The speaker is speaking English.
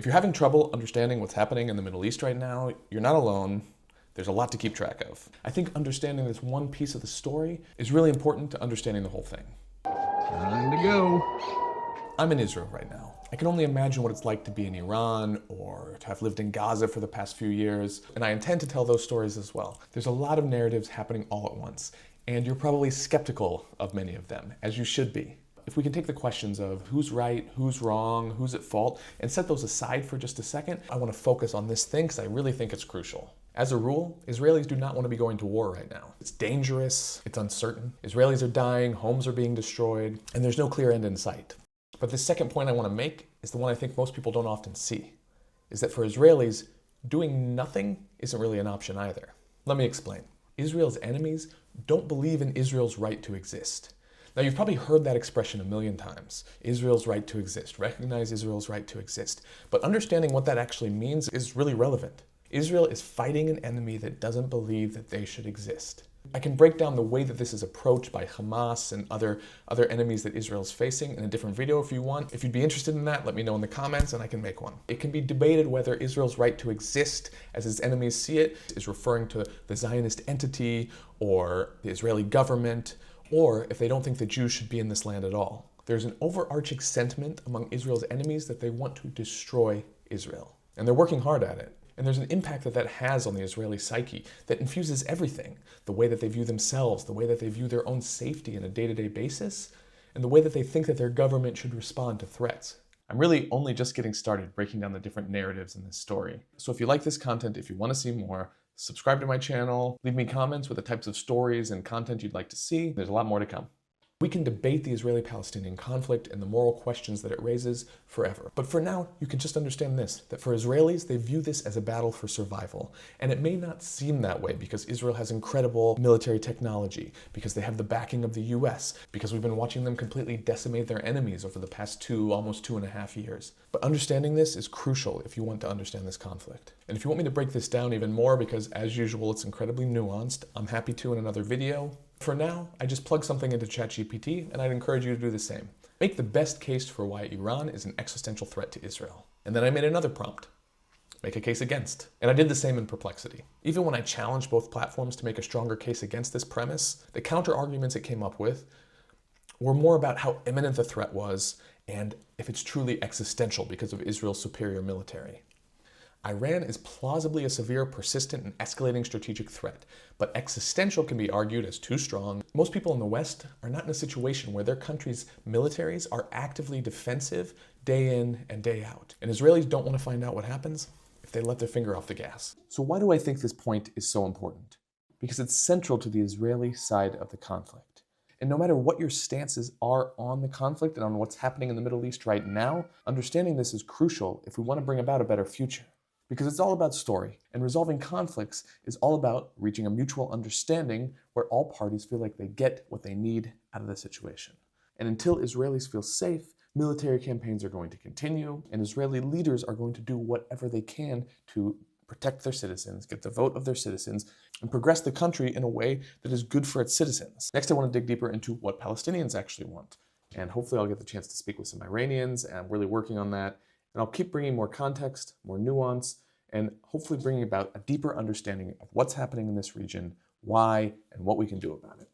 If you're having trouble understanding what's happening in the Middle East right now, you're not alone. There's a lot to keep track of. I think understanding this one piece of the story is really important to understanding the whole thing. Time to go. I'm in Israel right now. I can only imagine what it's like to be in Iran or to have lived in Gaza for the past few years, and I intend to tell those stories as well. There's a lot of narratives happening all at once, and you're probably skeptical of many of them, as you should be. If we can take the questions of who's right, who's wrong, who's at fault, and set those aside for just a second, I want to focus on this thing because I really think it's crucial. As a rule, Israelis do not want to be going to war right now. It's dangerous, it's uncertain. Israelis are dying, homes are being destroyed, and there's no clear end in sight. But the second point I want to make is the one I think most people don't often see, is that for Israelis, doing nothing isn't really an option either. Let me explain. Israel's enemies don't believe in Israel's right to exist. Now, you've probably heard that expression a million times, Israel's right to exist, recognize Israel's right to exist. But understanding what that actually means is really relevant. Israel is fighting an enemy that doesn't believe that they should exist. I can break down the way that this is approached by Hamas and other enemies that Israel is facing in a different video if you want. If you'd be interested in that, let me know in the comments and I can make one. It can be debated whether Israel's right to exist, as its enemies see it, is referring to the Zionist entity or the Israeli government, or if they don't think the Jews should be in this land at all. There's an overarching sentiment among Israel's enemies that they want to destroy Israel. And they're working hard at it. And there's an impact that has on the Israeli psyche that infuses everything. The way that they view themselves, the way that they view their own safety on a day-to-day basis, and the way that they think that their government should respond to threats. I'm really only just getting started breaking down the different narratives in this story. So if you like this content, if you want to see more, subscribe to my channel, leave me comments with the types of stories and content you'd like to see. There's a lot more to come. We can debate the Israeli-Palestinian conflict and the moral questions that it raises forever. But for now, you can just understand this, that for Israelis, they view this as a battle for survival. And it may not seem that way because Israel has incredible military technology, because they have the backing of the US, because we've been watching them completely decimate their enemies over the past almost 2.5 years. But understanding this is crucial if you want to understand this conflict. And if you want me to break this down even more, because as usual, it's incredibly nuanced, I'm happy to in another video. For now, I just plug something into ChatGPT, and I'd encourage you to do the same. Make the best case for why Iran is an existential threat to Israel. And then I made another prompt. Make a case against. And I did the same in Perplexity. Even when I challenged both platforms to make a stronger case against this premise, the counter arguments it came up with were more about how imminent the threat was and if it's truly existential because of Israel's superior military. Iran is plausibly a severe, persistent, and escalating strategic threat, but existential can be argued as too strong. Most people in the West are not in a situation where their country's militaries are actively defensive day in and day out. And Israelis don't want to find out what happens if they let their finger off the gas. So why do I think this point is so important? Because it's central to the Israeli side of the conflict. And no matter what your stances are on the conflict and on what's happening in the Middle East right now, understanding this is crucial if we want to bring about a better future. Because it's all about story, and resolving conflicts is all about reaching a mutual understanding where all parties feel like they get what they need out of the situation. And until Israelis feel safe, military campaigns are going to continue, and Israeli leaders are going to do whatever they can to protect their citizens, get the vote of their citizens, and progress the country in a way that is good for its citizens. Next, I want to dig deeper into what Palestinians actually want. And hopefully I'll get the chance to speak with some Iranians, and I'm really working on that. And I'll keep bringing more context, more nuance, and hopefully bringing about a deeper understanding of what's happening in this region, why, and what we can do about it.